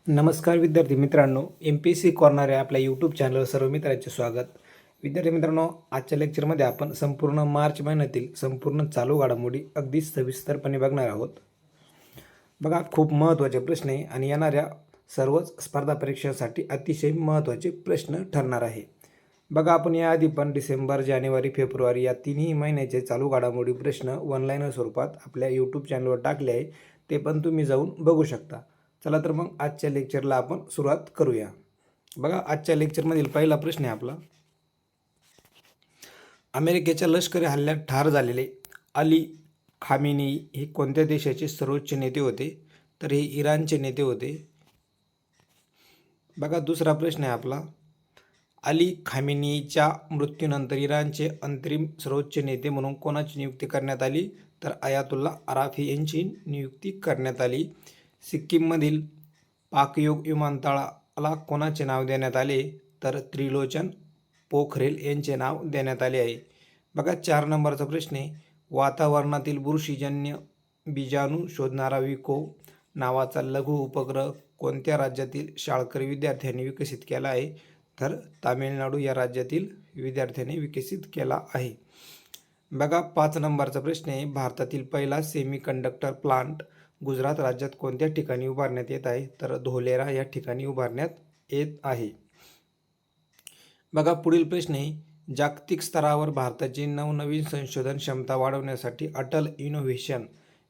नमस्कार विद्यार्थी मित्रांनो, MPSC कॉर्नर या आपल्या यूट्यूब चॅनलवर सर्व मित्रांचे स्वागत. विद्यार्थी मित्रांनो, आजच्या लेक्चरमध्ये आपण संपूर्ण मार्च महिन्यातील संपूर्ण चालू घडामोडी अगदी सविस्तरपणे बघणार आहोत. बघा, खूप महत्त्वाचे प्रश्न आहे आणि येणाऱ्या सर्वच स्पर्धा परीक्षांसाठी अतिशय महत्त्वाचे प्रश्न ठरणार आहे. बघा, आपण याआधी पण डिसेंबर, जानेवारी, फेब्रुवारी या तिन्ही महिन्याचे चालू घडामोडी प्रश्न ऑनलाईन स्वरूपात आपल्या यूट्यूब चॅनलवर टाकले आहे. ते पण तुम्ही जाऊन बघू शकता. चला तर मग आजच्या लेक्चरला आपण सुरुवात करूया. बघा, आजच्या लेक्चरमधील पहिला प्रश्न आहे आपला. अमेरिकेच्या लष्करी हल्ल्यात ठार झालेले अली खामेनी हे कोणत्या देशाचे सर्वोच्च नेते होते? तर हे इराणचे नेते होते. बघा, दुसरा प्रश्न आहे आपला. अली खामेनीच्या मृत्यूनंतर इराणचे अंतरिम सर्वोच्च नेते म्हणून कोणाची नियुक्ती करण्यात आली? तर अयातुल्ला अराफी यांची नियुक्ती करण्यात आली. सिक्कीममधील पाकयोग विमानतळाला कोणाचे नाव देण्यात आले? तर त्रिलोचन पोखरेल यांचे नाव देण्यात आले आहे. बघा, 4 नंबरचा प्रश्न आहे. वातावरणातील बुरशीजन्य बीजाणू शोधणारा विको नावाचा लघु उपग्रह कोणत्या राज्यातील शाळकरी विद्यार्थ्यांनी विकसित केला आहे? तर तामिळनाडू या राज्यातील विद्यार्थ्यांनी विकसित केला आहे. बघा, 5 नंबरचा प्रश्न आहे. भारतातील पहिला सेमीकंडक्टर प्लांट गुजरात राज्यात कोणत्या ठिकाणी उभारण्यात येत आहे? तर धोलेरा या ठिकाणी उभारण्यात येत आहे. बघा, पुढील प्रश्न आहे. जागतिक स्तरावर भारताची नवनवीन संशोधन क्षमता वाढवण्यासाठी अटल इनोव्हेशन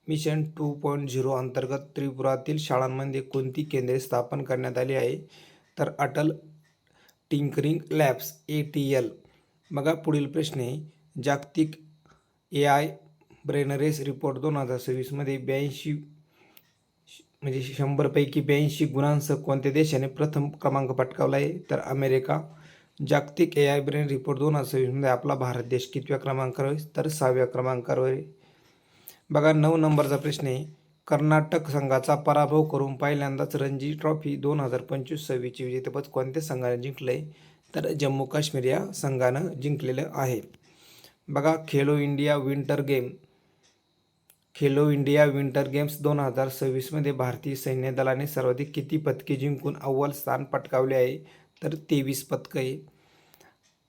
मिशन 2.0 अंतर्गत त्रिपुरातील शाळांमध्ये कोणती केंद्रे स्थापन करण्यात आली आहे? तर अटल टिंकरिंग लॅब्स ATL. बघा, पुढील प्रश्न आहे. जागतिक AI ब्रेन रेस रिपोर्ट 2026 मध्ये 82 म्हणजे 100 पैकी 82 गुणांसह कोणत्या देशाने प्रथम क्रमांक पटकावला आहे? तर अमेरिका. जागतिक AI ब्रेन रिपोर्ट 2026 मध्ये आपला भारत देश कितव्या क्रमांकावर आहे? तर 6व्या क्रमांकावर आहे. बघा, 9 नंबरचा प्रश्न आहे. कर्नाटक संघाचा पराभव करून पहिल्यांदाच रणजी ट्रॉफी 2025-26 विजेतेपद कोणत्या संघाने जिंकले? तर जम्मू काश्मीर या संघानं जिंकलेलं आहे. बघा, खेलो इंडिया विंटर गेम्स 2026 मध्ये भारतीय सैन्य दलाने सर्वाधिक किती पदके जिंकून अव्वल स्थान पटकावले आहे? तर 23 पदकं आहे.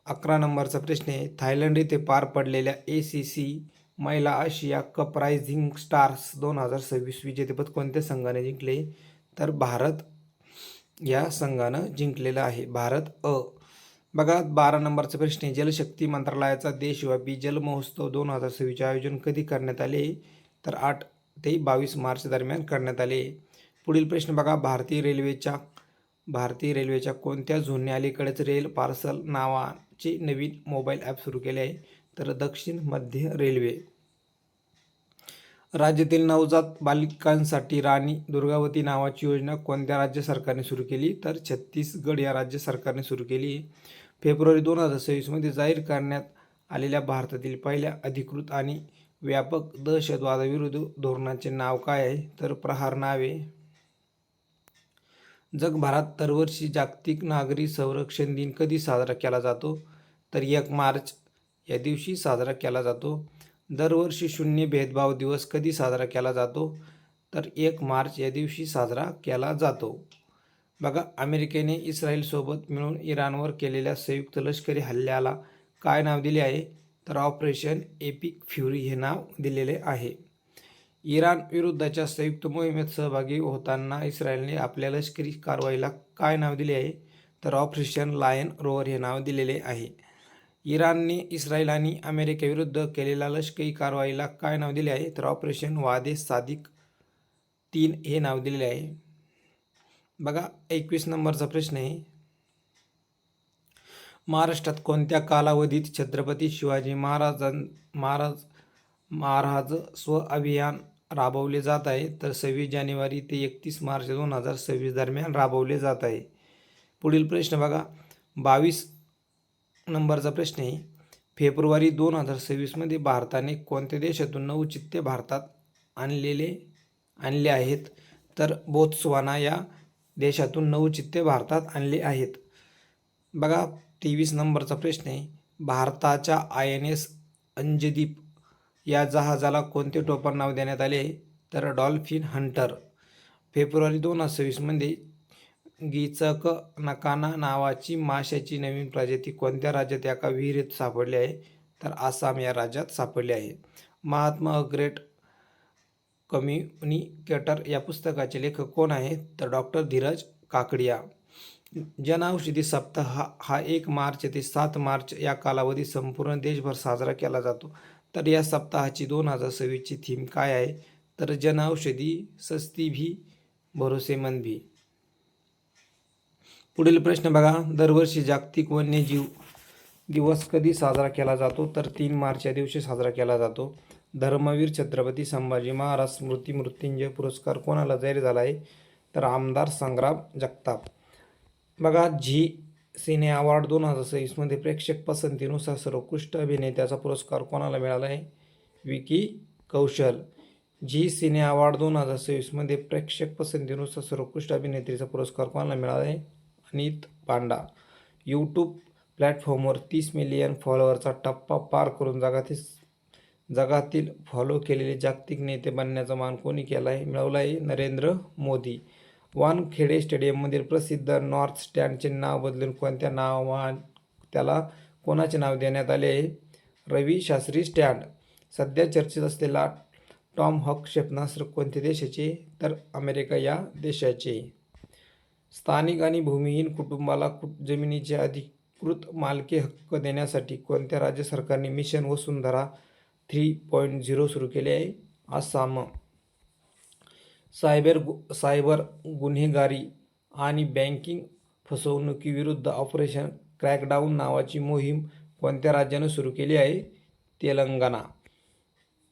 11 नंबरचा प्रश्न आहे. थायलंड येथे पार पडलेल्या ACC महिला आशिया कप रायझिंग स्टार्स 2026 विजेतेपद कोणत्या संघाने जिंकले? तर भारत या संघानं जिंकलेलं आहे, भारत अ. बघा, 12 नंबरचा प्रश्न आहे. जलशक्ती मंत्रालयाचा देशव्यापी जल महोत्सव 2026 आयोजन कधी करण्यात आले? तर 8 ते 22 मार्च दरम्यान करण्यात आले. पुढील प्रश्न बघा. भारतीय रेल्वेच्या कोणत्या झोनने अलीकडेच रेल पार्सल नावाचे नवीन मोबाईल ॲप सुरू केले आहे? तर दक्षिण मध्य रेल्वे. राज्यातील नवजात बालिकांसाठी राणी दुर्गावती नावाची योजना कोणत्या राज्य सरकारने सुरू केली? तर छत्तीसगड या राज्य सरकारने सुरू केली. फेब्रुवारी 2026 मध्ये जाहीर करण्यात आलेल्या भारतातील पहिल्या अधिकृत आणि व्यापक दहशतवादाविरुद्ध धोरणाचे नाव काय आहे? तर प्रहार नावे. जगभरात दरवर्षी जागतिक नागरी संरक्षण दिन कधी साजरा केला जातो? तर 1 मार्च या दिवशी साजरा केला जातो. दरवर्षी शून्य भेदभाव दिवस कधी साजरा केला जातो? तर 1 मार्च या दिवशी साजरा केला जातो. बघा, अमेरिकेने इस्रायलसोबत मिळून इराणवर केलेल्या संयुक्त लष्करी हल्ल्याला काय नाव दिले आहे? तर ऑपरेशन एपिक फ्युरी हे नाव दिलेले आहे. इराण विरुद्धच्या संयुक्त मोहिमेत सहभागी होताना इस्रायलने आपल्या लष्करी कारवाईला काय नाव दिले आहे? तर ऑपरेशन लायन रोवर हे नाव दिलेले आहे. इराणने इस्रायल आणि अमेरिकेविरुद्ध केलेल्या लष्करी कारवाईला काय नाव दिले आहे? तर ऑपरेशन वादे सादिक 3 हे नाव दिलेले आहे. बघा, 21 नंबरचा प्रश्न आहे. महाराष्ट्रात कोणत्या कालावधीत छत्रपती शिवाजी महाराज स्व अभियान राबवले जात आहे? तर 26 जानेवारी ते 31 मार्च 2026 दरम्यान राबवले जात आहे. पुढील प्रश्न बघा. 22 नंबरचा प्रश्न आहे. फेब्रुवारी 2026 मध्ये भारताने कोणत्या देशातून 9 चित्ते भारतात आणले आहेत? तर बोत्सवाना या देशातून 9 चित्ते भारतात आणले आहेत. बघा, 23 नंबरचा प्रश्न आहे. भारताच्या INS अंजदीप या जहाजाला कोणते टोपण नाव देण्यात आले? तर डॉल्फिन हंटर. फेब्रुवारी 2026 मध्ये गिचक नकाना नावाची माशाची नवीन प्रजाती कोणत्या राज्यात एका विहिरीत सापडली आहे? तर आसाम या राज्यात सापडली आहे. महात्मा अ ग्रेट कम्युनिकेटर या पुस्तकाचे लेखक कोण आहेत? तर डॉक्टर धीरज काकडिया. जनऔषधी सप्ताह हा 1 मार्च ते 7 मार्च या कालावधीत संपूर्ण देशभर साजरा केला जातो. तर या सप्ताहाची 2026ची थीम काय आहे? तर जनऔषधी सस्ती भी भरोसेमंद भी. पुढील प्रश्न बघा, दरवर्षी जागतिक वन्यजीव दिवस कधी साजरा केला जातो? तर 3 मार्च या दिवशी साजरा केला जातो. धर्मवीर छत्रपती संभाजी महाराज स्मृती मृत्युंजय पुरस्कार कोणाला जाहीर झाला आहे? तर आमदार संग्राम जगताप. बघा, झी सिने अवॉर्ड 2026मध्ये प्रेक्षक पसंतीनुसार सर्वोत्कृष्ट अभिनेत्याचा पुरस्कार कोणाला मिळाला आहे? विकी कौशल. झी सिने अवॉर्ड 2026मध्ये प्रेक्षक पसंतीनुसार सर्वोत्कृष्ट अभिनेत्रीचा पुरस्कार कोणाला मिळाला आहे? अनित पांडा. यूट्यूब प्लॅटफॉर्मवर 30 मिलियन फॉलोअरचा टप्पा पार करून जगातील फॉलो केलेले जागतिक नेते बनण्याचा मान कोणी केला आहे? मिळवला आहे? नरेंद्र मोदी. वानखेडे स्टेडियममधील प्रसिद्ध नॉर्थ स्टँडचे नाव बदलून त्याला कोणाचे नाव देण्यात आले आहे? रवी शास्त्री स्टँड. सध्या चर्चेत असलेला टॉमहॉक क्षेपणास्त्र कोणत्या देशाचे? तर अमेरिका या देशाचे. स्थानिक आणि भूमिहीन कुटुंबाला जमिनीचे अधिकृत मालकी हक्क देण्यासाठी कोणत्या राज्य सरकारने मिशन वसुंधरा 3.0 सुरू केले आहे? आसाम. सायबर गुन्हेगारी आणि बँकिंग फसवणुकीविरुद्ध ऑपरेशन क्रॅकडाऊन नावाची मोहीम कोणत्या राज्यानं सुरू केली आहे? तेलंगणा.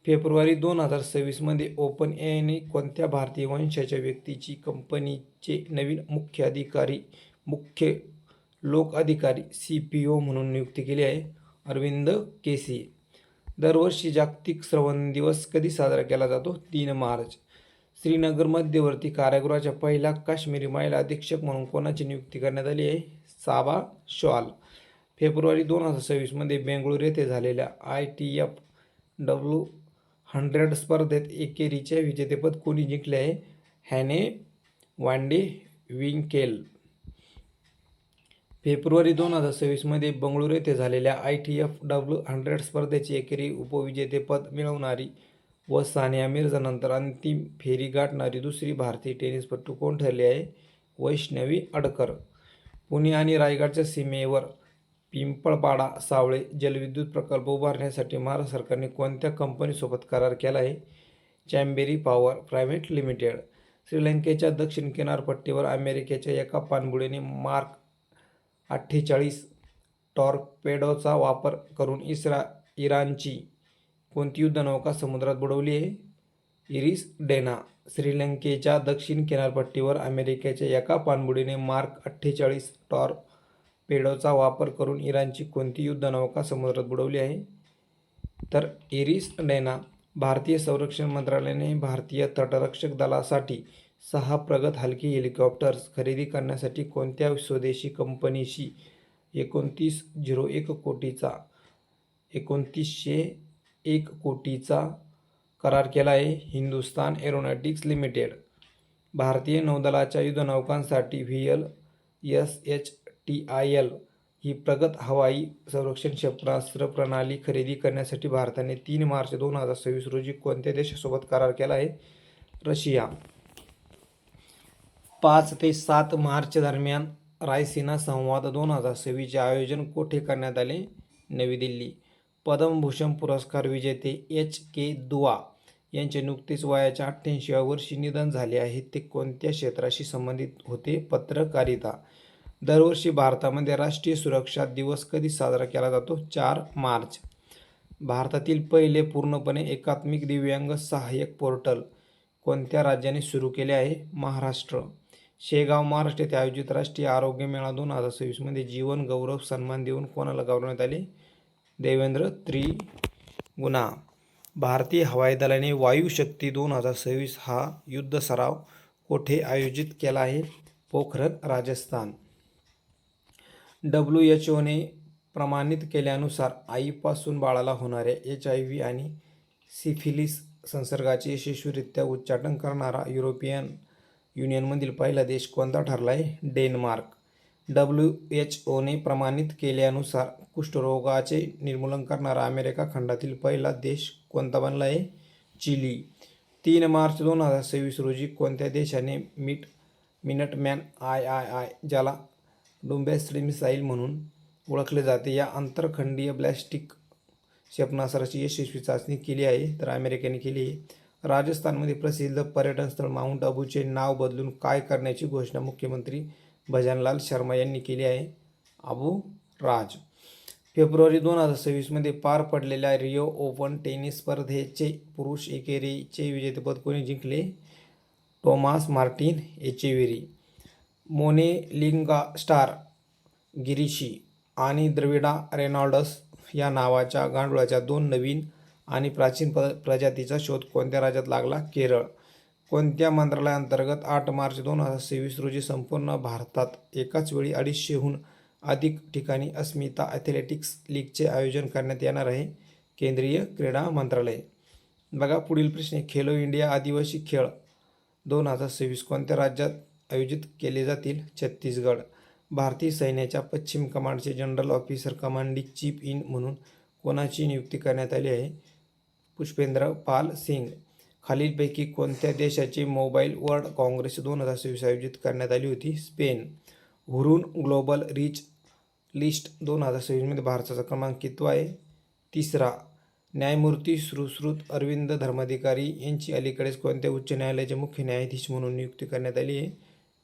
फेब्रुवारी 2026मध्ये ओपन एआयने कोणत्या भारतीय वंशाच्या व्यक्तीची कंपनीचे नवीन मुख्य लोक अधिकारी CPO म्हणून नियुक्ती केली आहे? अरविंद केसी. दरवर्षी जागतिक श्रवण दिवस कधी साजरा केला जातो? 3 मार्च. श्रीनगर मध्यवर्ती कारागृहाच्या पहिल्या काश्मीरी महिला अधीक्षक म्हणून कोणाची नियुक्ती करण्यात आली आहे? साबा शॉल. फेब्रुवारी 2026मध्ये बेंगळुरू येथे झालेल्या ITF W100 स्पर्धेत एकेरीचे विजेतेपद कोणी जिंकले आहे? हॅने वांडे विंकेल. फेब्रुवारी 2026मध्ये बंगळुरू येथे झालेल्या ITF W100 स्पर्धेचे एकेरी उपविजेतेपद मिळवणारी व सानिया मिर्झानंतर अंतिम फेरी गाठणारी दुसरी भारतीय टेनिसपटू कोण ठरली आहे? वैष्णवी अडकर. पुणे आणि रायगडच्या सीमेवर पिंपळपाडा सावळे जलविद्युत प्रकल्प उभारण्यासाठी महाराष्ट्र सरकारने कोणत्या कंपनीसोबत करार केला आहे? चॅम्बेरी पॉवर प्रायव्हेट लिमिटेड. श्रीलंकेच्या दक्षिण किनारपट्टीवर अमेरिकेच्या एका पाणबुडीने मार्क 48 टॉर्पेडोचा वापर करून इराणची कोणती युद्धनौका समुद्रात बुडवली आहे? IRIS Dena. श्रीलंकेच्या दक्षिण किनारपट्टीवर अमेरिकेच्या एका पाणबुडीने मार्क 48 टॉर्पेडोचा वापर करून इराणची कोणती युद्धनौका समुद्रात बुडवली आहे? तर इरिस डेना. भारतीय संरक्षण मंत्रालयाने भारतीय तटरक्षक दलासाठी 6 प्रगत हलकी हेलिकॉप्टर्स खरेदी करण्यासाठी कोणत्या स्वदेशी कंपनीशी 2901 कोटीचा करार केला आहे? Hindustan aeronautics limited. भारतीय नौदलाच्या युद्धनौकांसाठी VLSHTIL ही प्रगत हवाई संरक्षण क्षेपणास्त्र प्रणाली खरेदी करण्यासाठी भारताने 3 मार्च 2026 रोजी कोणत्या देशासोबत करार केला आहे? रशिया. 5 ते 7 मार्च दरम्यान रायसिना संवाद 2026चे आयोजन कोठे करण्यात आले? नवी दिल्ली. पद्मभूषण पुरस्कार विजेते HK दुआ यांचे नुकतेच वयाच्या 88व्या वर्षी निधन झाले आहे. ते कोणत्या क्षेत्राशी संबंधित होते? पत्रकारिता. दरवर्षी भारतामध्ये राष्ट्रीय सुरक्षा दिवस कधी साजरा केला जातो? 4 मार्च. भारतातील पहिले पूर्णपणे एकात्मिक दिव्यांग सहाय्यक पोर्टल कोणत्या राज्याने सुरू केले आहे? महाराष्ट्र. शेगाव महाराष्ट्र येथे आयोजित राष्ट्रीय आरोग्य मेळा 2026मध्ये जीवन गौरव सन्मान देऊन कोणाला गौरवण्यात आले? देवेंद्र त्रिगुणा. भारतीय हवाई दलाने वायू शक्ती 2026 हा युद्ध सराव कोठे आयोजित केला आहे? पोखरण राजस्थान. WHOने प्रमाणित केल्यानुसार आईपासून बाळाला होणाऱ्या HIV आणि सिफिलिस संसर्गाचे यशस्वीरित्या उच्चाटन करणारा युरोपियन युनियनमधील पहिला देश कोणता ठरला आहे? डेन्मार्क. WHO ने प्रमाणित केल्यानुसार कुष्ठरोगाचे निर्मूलन करणारा अमेरिका खंडातील पहिला देश कोणता बनला आहे? चिली. 3 मार्च 2026 रोजी कोणत्या देशाने मिनटमॅन II ज्याला डोम्बॅस्ट्री मिसाईल म्हणून ओळखले जाते या आंतरखंडीय बॅलिस्टिक क्षेपणास्त्राची यशस्वी चाचणी केली आहे? तर अमेरिकेने केली आहे. राजस्थानमध्ये प्रसिद्ध पर्यटन स्थळ माउंट आबूचे नाव बदलून काय करण्याची घोषणा मुख्यमंत्री भजनलाल शर्मा यांनी केली आहे? आबू राज. फेब्रुवारी 2026 पार पडलेल्या रिओ ओपन टेनिस स्पर्धेचे पुरुष एकेरीचे विजेतेपद कोणी जिंकले? Tomas Martin Etcheverry. मोनेलिंगास्टार गिरीशी आणि द्रविडा रेनॉल्ड्स या नावाच्या गांडुळाच्या 2 नवीन आणि प्राचीन प्रजातीचा शोध कोणत्या राज्यात लागला? केरळ. कोणत्या मंत्रालयाअंतर्गत 8 मार्च 2026 रोजी संपूर्ण भारतात एकाच वेळी 250हून अधिक ठिकाणी अस्मिता ॲथलेटिक्स लीगचे आयोजन करण्यात येणार आहे? केंद्रीय क्रीडा मंत्रालय. बघा पुढील प्रश्न, खेलो इंडिया आदिवासी खेळ 2026 कोणत्या राज्यात आयोजित केले जातील? छत्तीसगड. भारतीय सैन्याच्या पश्चिम कमांडचे general officer commanding chief in म्हणून कोणाची नियुक्ती करण्यात आली आहे? पुष्पेंद्र पाल सिंग. खालीलपैकी कोणत्या देशाचे मोबाईल वर्ल्ड काँग्रेस 2026 आयोजित करण्यात आली होती? Spain. Hurun global rich list 2026 भारताचा क्रमांक कितवा आहे? 3रा. न्यायमूर्ती सुश्रुत अरविंद धर्माधिकारी यांची अलीकडेच कोणत्या उच्च न्यायालयाचे मुख्य न्यायाधीश म्हणून नियुक्ती करण्यात आली आहे?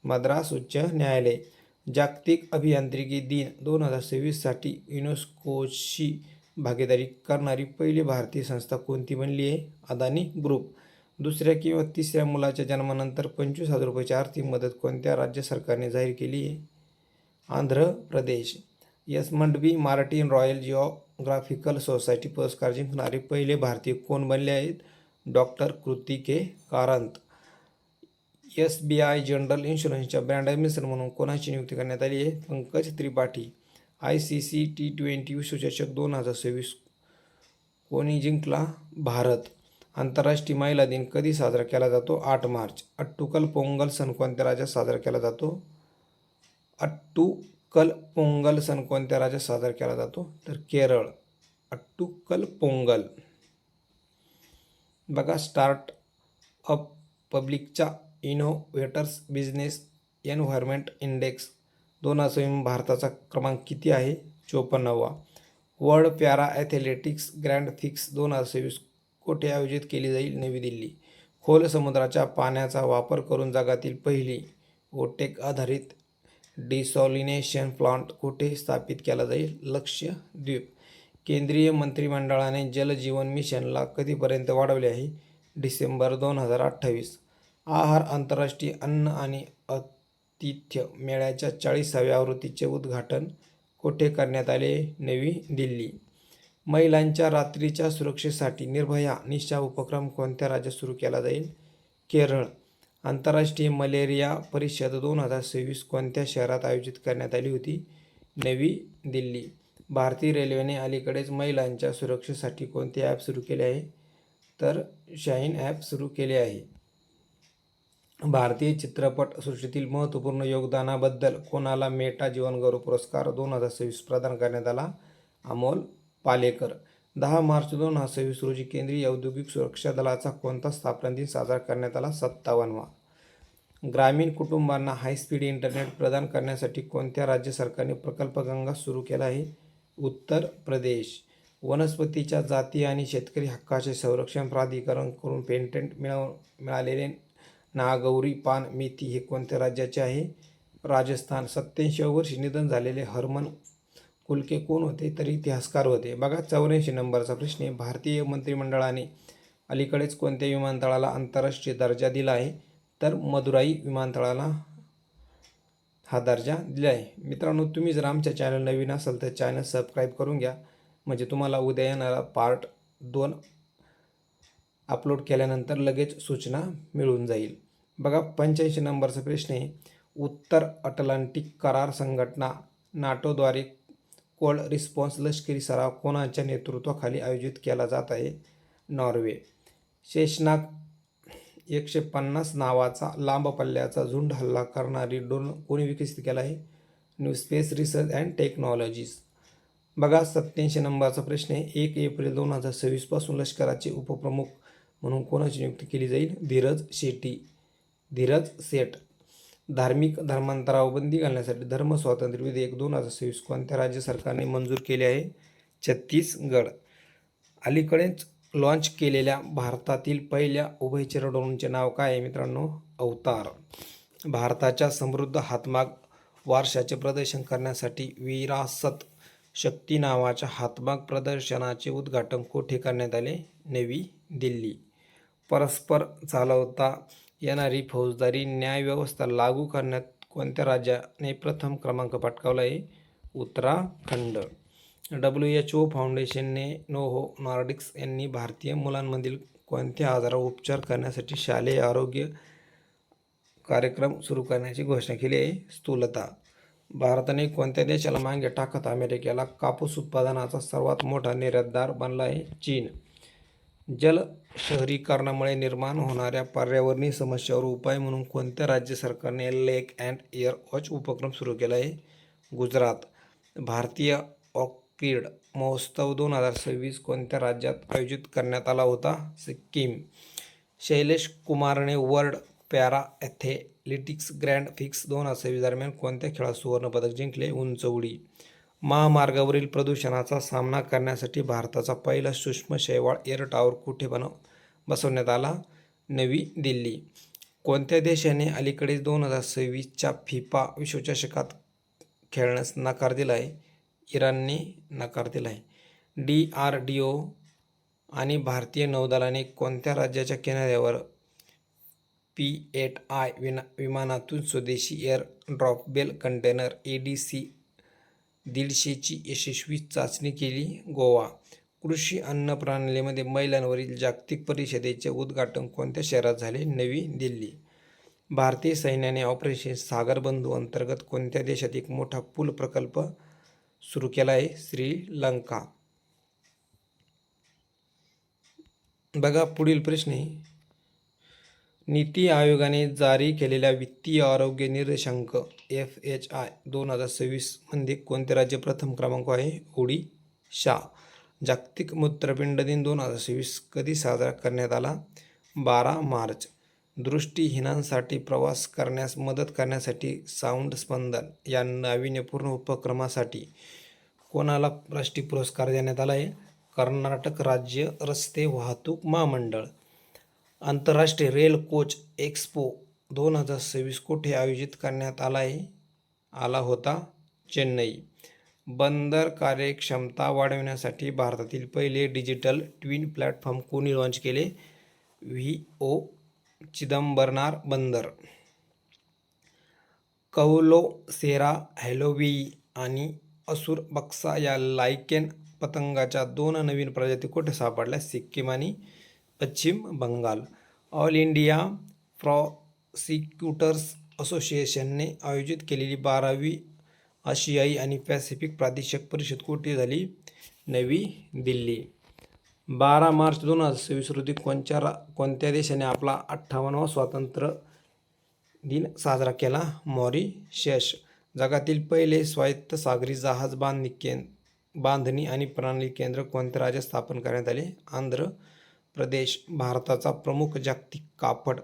मद्रास उच्च न्यायालय. जागतिक अभियांत्रिकी दिन 2026 साठी युनेस्कोशी भागीदारी करणारी पहिली भारतीय संस्था कोणती बनली आहे? अदानी ग्रुप. 2ऱ्या किंवा 3ऱ्या मुलाच्या जन्मानंतर 25,000 रुपयाची आर्थिक मदत कोणत्या राज्य सरकारने जाहीर केली आहे? Andhra Pradesh. एस्मंडबी Martin royal geographical society पुरस्कार जिंकणारे पहिले भारतीय कोण बनले आहेत? डॉक्टर कृती के Karanth. SBI general इन्शुरन्सच्या brand ambassador म्हणून कोणाची नियुक्ती करण्यात आली आहे? पंकज त्रिपाठी. ICC T20 विश्वचषक 2026 कोणी जिंकला? भारत. आंतरराष्ट्रीय महिला दिन कधी साजरा केला जातो? 8 मार्च. अट्टुकल पोंगल सण कोणत्या राज्यात साजरा केला जातो? अट्टुकल पोंगल सण कोणत्या राज्यात साजरा केला जातो? तर केरळ. अट्टुकल पोंगल. बघा स्टार्ट अप पब्लिकच्या इनोव्हेटर्स बिझनेस एन्व्हायरमेंट इंडेक्स 2026 भारताचा क्रमांक किती आहे? 54वा. World para athletics grand prix 2026 कोठे आयोजित केली जाईल? नवी दिल्ली. खोल समुद्राच्या पाण्याचा वापर करून जगातील पहिली ओटेक आधारित डिसॉलिनेशन प्लांट कुठे स्थापित केला जाईल? लक्षद्वीप. केंद्रीय मंत्रिमंडळाने जल जीवन मिशनला कधीपर्यंत वाढवले आहे? डिसेंबर 2028. आहार आंतरराष्ट्रीय अन्न आणि आतिथ्य मेळ्याच्या 40व्या आवृत्तीचे उद्घाटन कोठे करण्यात आले? नवी दिल्ली. महिलांच्या रात्रीच्या सुरक्षेसाठी निर्भया निशा उपक्रम कोणत्या राज्यात सुरू केला जाईल? केरळ. आंतरराष्ट्रीय मलेरिया परिषद 2026 कोणत्या शहरात आयोजित करण्यात आली होती? नवी दिल्ली. भारतीय रेल्वेने अलीकडेच महिलांच्या सुरक्षेसाठी कोणते ॲप सुरू केले आहे? तर शाईन ॲप सुरू केले आहे. भारतीय चित्रपट सृष्टीतील महत्त्वपूर्ण योगदानाबद्दल कोणाला मेटा जीवनगौरव पुरस्कार 2026 प्रदान करण्यात आला? अमोल पालेकर. 10 मार्च 2026 रोजी केंद्रीय औद्योगिक सुरक्षा दलाचा कोणता स्थापना दिन साजरा करण्यात आला? 57वा. ग्रामीण कुटुंबांना हायस्पीड इंटरनेट प्रदान करण्यासाठी कोणत्या राज्य सरकारने प्रकल्प गंगा सुरू केला आहे? उत्तर प्रदेश. वनस्पतीच्या जाती आणि शेतकरी हक्काचे संरक्षण प्राधिकरण कडून पेटंट मिळालेले नागौरी पान मेथी हे कोणत्या राज्याचे आहे? राजस्थान. 87व्या वर्षी निधन झालेले हरमन कुलके कोण होते? तर इतिहासकार होते. बघा 84 नंबरचा प्रश्न आहे. भारतीय मंत्रिमंडळाने अलीकडेच कोणत्या विमानतळाला आंतरराष्ट्रीय दर्जा दिला आहे? तर मदुराई विमानतळाला हा दर्जा दिला आहे. मित्रांनो, तुम्ही जर आमच्या चॅनल नवीन असाल तर चॅनल सबस्क्राईब करून घ्या, म्हणजे तुम्हाला उद्या येणारा पार्ट 2 अपलोड केल्यानंतर लगेच सूचना मिळून जाईल. बघा 85 नंबरचा प्रश्न आहे. उत्तर अटलांटिक करार संघटना नाटोद्वारे कोल्ड रिस्पॉन्स लष्करी सराव कोणाच्या नेतृत्वाखाली आयोजित केला जात आहे? नॉर्वे. शेषनाग 150 नावाचा लांब पल्ल्याचा झुंड हल्ला करणारी ड्रोन कोणी विकसित केला आहे? New space research and technologies. बघा 87 नंबरचा प्रश्न आहे. 1 एप्रिल 2026 पासून लष्कराचे उपप्रमुख म्हणून कोणाची नियुक्ती केली जाईल? धीरज सेठ. धार्मिक धर्मांतरावर बंदी घालण्यासाठी धर्म स्वातंत्र्य विधेयक 2026 कोणत्या राज्य सरकारने मंजूर केले आहे? छत्तीसगड. अलीकडेच लॉन्च केलेल्या भारतातील पहिल्या उभयचर ड्रोनचे नाव काय आहे मित्रांनो? अवतार. भारताच्या समृद्ध हातमाग वारशाचे प्रदर्शन करण्यासाठी विरासत शक्ती नावाच्या हातमाग प्रदर्शनाचे उद्घाटन कोठे करण्यात आले? नवी दिल्ली. परस्पर चालवता येणारी फौजदारी न्यायव्यवस्था लागू करण्यात कोणत्या राज्याने प्रथम क्रमांक पटकावला आहे? उत्तराखंड. WHO फाउंडेशनने नोव्हो नॉर्डिक्स यांनी भारतीय मुलांमधील कोणत्या आजारावर उपचार करण्यासाठी शालेय आरोग्य कार्यक्रम सुरू करण्याची घोषणा केली आहे? स्थूलता. भारताने कोणत्या देशाला मागे टाकत अमेरिकेला कापूस उत्पादनाचा सर्वात मोठा निर्यातदार बनला आहे? चीन. जल शहरीकरणामुळे निर्माण होणाऱ्या पर्यावरणीय समस्यावर उपाय म्हणून कोणत्या राज्य सरकारने लेक अँड एअर वॉच उपक्रम सुरू केला आहे? गुजरात. भारतीय ऑर्किड महोत्सव 2026 कोणत्या राज्यात आयोजित करण्यात आला होता? सिक्कीम. शैलेश कुमारने world para athletics grand prix 2026 दरम्यान कोणत्या खेळात सुवर्णपदक जिंकले? उंच उडी. महामार्गावरील प्रदूषणाचा सामना करण्यासाठी भारताचा पहिला सूक्ष्म शैवाल एअर टॉवर कुठे बसवण्यात आला? नवी दिल्ली. कोणत्या देशाने अलीकडेच 2026च्या फिफा विश्वचषकात खेळण्यास नकार दिला आहे? इराणने नकार दिला आहे. DRDO आणि भारतीय नौदलाने कोणत्या राज्याच्या किनाऱ्यावर P-8I विमानातून स्वदेशी एअर ड्रॉपेबल कंटेनर ADC-150ची यशस्वी चाचणी केली? गोवा. कृषी अन्न प्रणालीमध्ये महिलांवरील जागतिक परिषदेचे उद्घाटन कोणत्या शहरात झाले? नवी दिल्ली. भारतीय सैन्याने ऑपरेशन सागरबंधू अंतर्गत कोणत्या देशात एक मोठा पूल प्रकल्प सुरू केला आहे? श्रीलंका. बघा पुढील प्रश्न आहे. नीती आयोगाने जारी केलेल्या वित्तीय आरोग्य निर्देशांक FHI 2026 मध्ये कोणते राज्य प्रथम क्रमांक आहे? ओडिशा. जागतिक मूत्रपिंड दिन 2026 कधी साजरा करण्यात आला? 12 मार्च. दृष्टिहीनांसाठी प्रवास करण्यास मदत करण्यासाठी साऊंड स्पंदन या नाविन्यपूर्ण उपक्रमासाठी कोणाला राष्ट्रीय पुरस्कार देण्यात आला आहे? कर्नाटक राज्य रस्ते वाहतूक महामंडळ. आंतरराष्ट्रीय रेल कोच एक्स्पो 2026 कोठे आयोजित करण्यात आला होता? चेन्नई. बंदर कार्यक्षमता वाढविण्यासाठी भारतातील पहिले डिजिटल ट्विन प्लॅटफॉर्म कोणी लॉन्च केले? VO चिदंबरनार बंदर. कौलोसेरा हॅलोवीई आणि असुर बक्सा या लायकेन पतंगाच्या 2 नवीन प्रजाती कुठे सापडल्या? सिक्कीम आणि पश्चिम बंगाल. ऑल इंडिया प्रॉसिक्युटर्स असोसिएशनने आयोजित केलेली 12वी आशियाई आणि पॅसिफिक प्रादेशिक परिषद कुठे झाली? नवी दिल्ली. 12 मार्च 2026 रोजी कोणत्या देशाने आपला 58वा स्वातंत्र्य दिन साजरा केला? मॉरिशस. जगातील पहिले स्वायत्त सागरी जहाज बांधणी आणि प्रणाली केंद्र कोणत्या राज्यात स्थापन करण्यात आले? आंध्र प्रदेश. भारताचा प्रमुख जागतिक कापड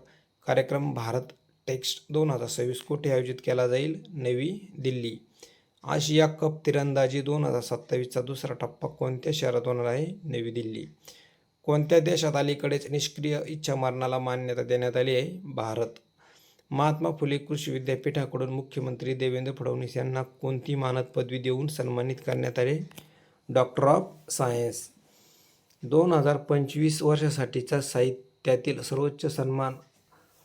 कार्यक्रम भारत टेक्स्ट 2026 कोठे आयोजित केला जाईल? नवी दिल्ली. आशिया कप तिरंदाजी 2027चा दुसरा टप्पा कोणत्या शहरात होणार आहे? नवी दिल्ली. कोणत्या देशात अलीकडेच निष्क्रिय इच्छामरणाला मान्यता देण्यात आली आहे? भारत. महात्मा फुले कृषी विद्यापीठाकडून मुख्यमंत्री देवेंद्र फडणवीस यांना कोणती मानद पदवी देऊन सन्मानित करण्यात आले? Doctor of science. 2025 वर्षासाठीचा साहित्यातील सर्वोच्च सन्मान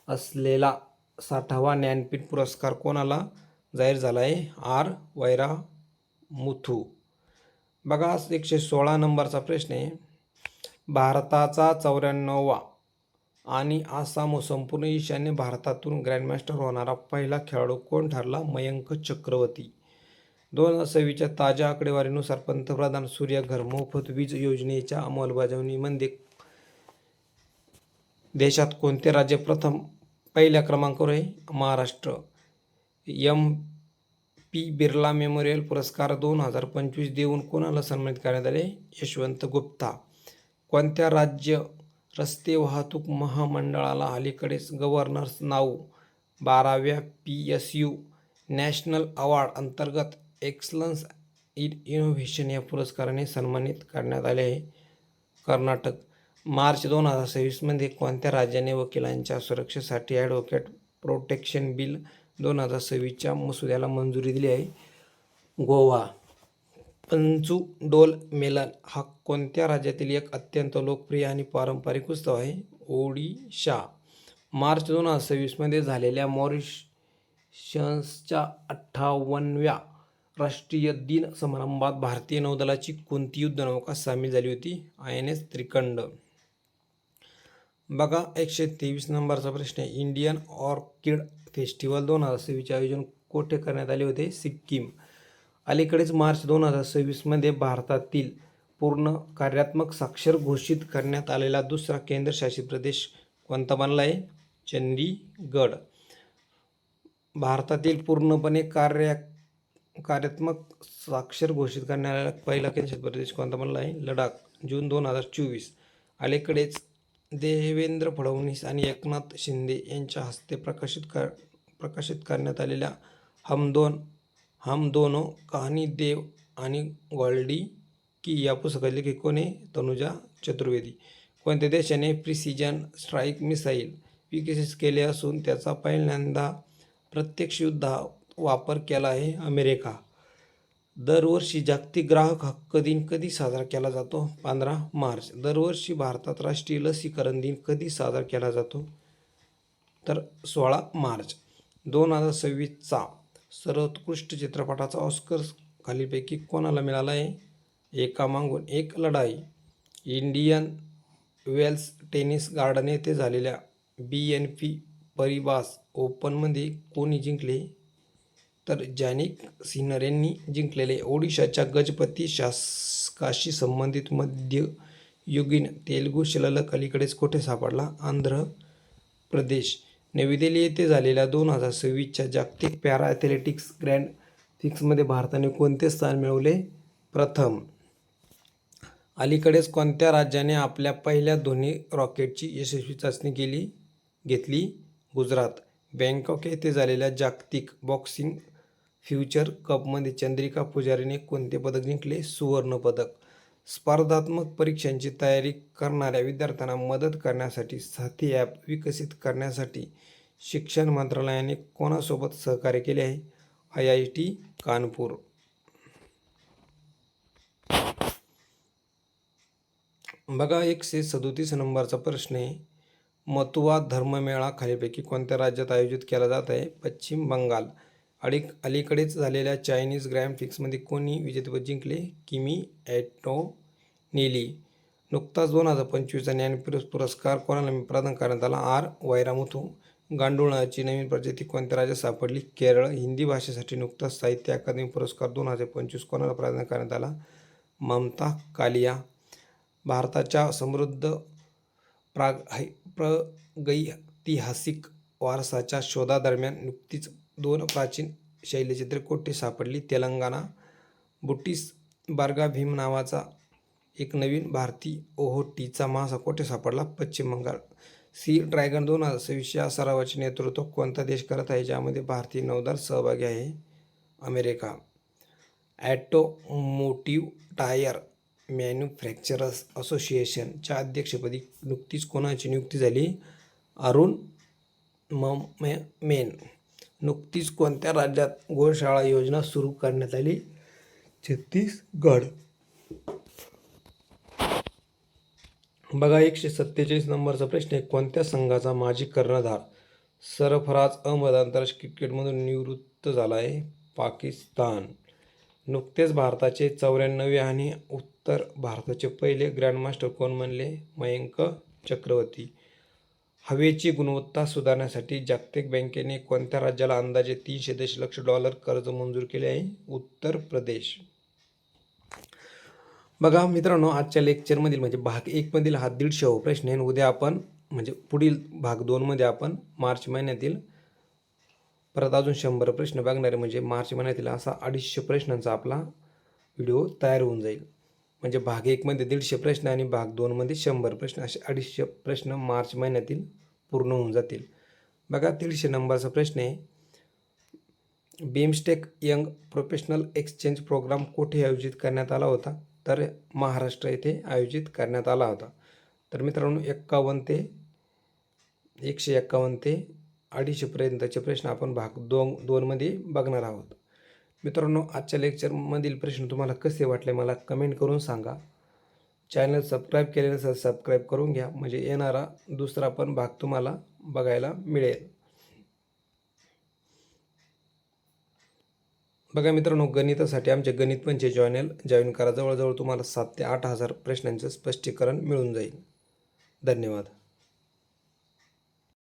असलेला 60वा ज्ञानपीठ पुरस्कार कोणाला जाहीर झाला आहे? R. वैरामुथू. बघा 116 नंबरचा प्रश्न आहे. भारताचा 94वा आणि आसाम व संपूर्ण ईशान्य भारतातून ग्रँडमास्टर होणारा पहिला खेळाडू कोण ठरला? मयंक चक्रवर्ती. 2026च्या ताज्या आकडेवारीनुसार पंतप्रधान सूर्यघर मोफत वीज योजनेच्या अंमलबजावणीमध्ये देशात कोणते राज्य पहिल्या क्रमांकावर आहे? Maharashtra. M P Birla Memorial पुरस्कार 2025 देऊन कोणाला सन्मानित करण्यात आले? यशवंत गुप्ता. कोणत्या राज्य रस्ते वाहतूक महामंडळाला अलीकडेच गव्हर्नर्स नाऊ 12व्या PSU नॅशनल अवॉर्ड अंतर्गत एक्सलन्स इन इनोव्हेशन या पुरस्काराने सन्मानित करण्यात आले आहे? कर्नाटक. मार्च 2026 कोणत्या राज्याने वकिलांच्या सुरक्षेसाठी ॲडव्होकेट प्रोटेक्शन बिल 2026च्या मसुद्याला मंजुरी दिली आहे? गोवा. पंचुडोल मेलन हा कोणत्या राज्यातील एक अत्यंत लोकप्रिय आणि पारंपरिक उत्सव आहे? ओडिशा. मार्च 2026 झालेल्या मॉरिशसच्या 58व्या राष्ट्रीय दिन समारंभात भारतीय नौदलाची कोणती युद्धनौका सामील झाली होती? INS त्रिकंड. बघा 123 नंबरचा प्रश्न आहे. इंडियन ऑर्किड फेस्टिवल 2026चे आयोजन कोठे करण्यात आले होते? सिक्कीम. अलीकडेच मार्च 2026 भारतातील पूर्ण कार्यात्मक साक्षर घोषित करण्यात आलेला दुसरा केंद्रशासित प्रदेश कोणता बनला आहे? चंदीगड. भारतातील पूर्णपणे कार्यात्मक साक्षर घोषित करण्यात आलेला पहिला केंद्रशासित प्रदेश कोणता बनला आहे? लडाख. जून 2024. अलीकडेच देवेंद्र फडणवीस आणि एकनाथ शिंदे यांच्या हस्ते प्रकाशित करण्यात आलेल्या हम दोनो कहानी देव आणि गोल्डी की या पुस्तकाचे लेखक कोण आहे? तनुजा चतुर्वेदी. कोणत्या देशाने प्रिसिजन स्ट्राईक मिसाईल विकसित केले असून त्याचा पहिल्यांदा प्रत्यक्ष युद्धात वापर केला आहे? अमेरिका. दरवर्षी जागतिक ग्राहक हक्क दिन कधी साजरा केला जातो? 15 मार्च. दरवर्षी भारतात राष्ट्रीय लसीकरण दिन कधी साजरा केला जातो? तर 16 मार्च. 2026चा सर्वोत्कृष्ट चित्रपटाचा ऑस्कर खालीलपैकी कोणाला मिळाला आहे? एकामागून एक लढाई. इंडियन वेल्स टेनिस गार्डन येथे झालेल्या BNP परिबास ओपनमध्ये कोणी जिंकले? तर जॅनिक सिनर यांनी जिंकलेले. ओडिशाच्या गजपती शासकाशी संबंधित मध्ययुगीन तेलुगू शिलालेख अलीकडेच कोठे सापडला? आंध्र प्रदेश. नवी दिल्ली येथे झालेल्या 2026च्या जागतिक पॅरा ॲथलेटिक्स ग्रँड प्रिक्समध्ये भारताने कोणते स्थान मिळवले? प्रथम. अलीकडेच कोणत्या राज्याने आपल्या पहिल्या दोन्ही रॉकेटची यशस्वी चाचणी घेतली? गुजरात. बँकॉक येथे झालेल्या जागतिक बॉक्सिंग फ्युचर कपमध्ये चंद्रिका पुजारीने कोणते पदक जिंकले? सुवर्ण पदक. स्पर्धात्मक परीक्षांची तयारी करणाऱ्या विद्यार्थ्यांना मदत करण्यासाठी साथी ॲप विकसित करण्यासाठी शिक्षण मंत्रालयाने कोणासोबत सहकार्य केले आहे? IIT कानपूर. बघा 137 नंबरचा प्रश्न आहे. मथुवा धर्ममेळा खालीलपैकी कोणत्या राज्यात आयोजित केला जात आहे? पश्चिम बंगाल. अलीकडेच झालेल्या चायनीज ग्रँड प्रिक्समध्ये कोणी विजेतेपद जिंकले? किमी ॲन्टोनेली. नुकताच 2025चा ज्ञानपीठ पुरस्कार कोणाला प्रदान करण्यात आला? R वैरामुथू. गांडुळाची नवीन प्रजाती कोणत्या राज्यात सापडली? केरळ. हिंदी भाषेसाठी नुकताच साहित्य अकादमी पुरस्कार 2025 कोणाला प्रदान करण्यात आला? ममता कालिया. भारताच्या समृद्ध प्रागैतिहासिक वारसाच्या शोधादरम्यान नुकतीच 2 प्राचीन शैलचित्रे कोठे सापडली? तेलंगणा. बुटिस बार्गा भीम नावाचा एक नवीन भारतीय ओहोटीचा मासा कोठे सापडला? पश्चिम बंगाल. सी ड्रॅगन 2026 या सरावाचे नेतृत्व कोणता देश करत आहे, ज्यामध्ये भारतीय नौदल सहभागी आहे? अमेरिका. ॲटोमोटिव्ह टायर मॅन्युफॅक्चरर्स असोसिएशनच्या अध्यक्षपदी नुकतीच कोणाची नियुक्ती झाली? अरुण मेन. नुकतीच कोणत्या राज्यात गोशाळा योजना सुरू करण्यात आली? छत्तीसगड. बघा 147 नंबरचा प्रश्न आहे. कोणत्या संघाचा माजी कर्णधार सरफराज अहमद आंतरराष्ट्रीय क्रिकेटमधून निवृत्त झाला आहे? पाकिस्तान. नुकतेच भारताचे 94 आणि उत्तर भारताचे पहिले ग्रँडमास्टर कोण बनले? मयंक चक्रवर्ती. हवेची गुणवत्ता सुधारण्यासाठी जागतिक बँकेने कोणत्या राज्याला अंदाजे $300 दशलक्ष कर्ज मंजूर केले आहे? उत्तर प्रदेश. बघा मित्रांनो, आजच्या लेक्चरमधील म्हणजे भाग 1 मधील हा 150वा प्रश्न आहे. उद्या आपण म्हणजे पुढील भाग 2मध्ये आपण मार्च महिन्यातील परत अजून 100 प्रश्न बघणार आहे. म्हणजे मार्च महिन्यातील असा 250 प्रश्नांचा आपला व्हिडिओ तयार होऊन जाईल. म्हणजे भाग 1मध्ये 150 प्रश्न आणि भाग 2मध्ये 100 प्रश्न, असे 250 प्रश्न मार्च महिन्यातील पूर्ण होऊन जातील. बघा 150 नंबरचा प्रश्न आहे, BIMSTEC young professional exchange programme कुठे आयोजित करण्यात आला होता? तर महाराष्ट्र येथे आयोजित करण्यात आला होता. तर मित्रांनो 51 ते 151 ते 250 पर्यंतचे प्रश्न आपण भाग 2मध्ये बघणार आहोत. मित्रांनो आजच्या लेक्चरमधील प्रश्न तुम्हाला कसे वाटले मला कमेंट करून सांगा. चॅनल सबस्क्राईब केले नसेल सबस्क्राईब करून घ्या, म्हणजे येणारा दुसरा पण भाग तुम्हाला बघायला मिळेल. बघा मित्रांनो, गणितासाठी आमचे गणित पंच चॅनल जॉईन करा. जवळजवळ तुम्हाला 7,000 ते 8,000 प्रश्नांचं स्पष्टीकरण मिळून जाईल. धन्यवाद.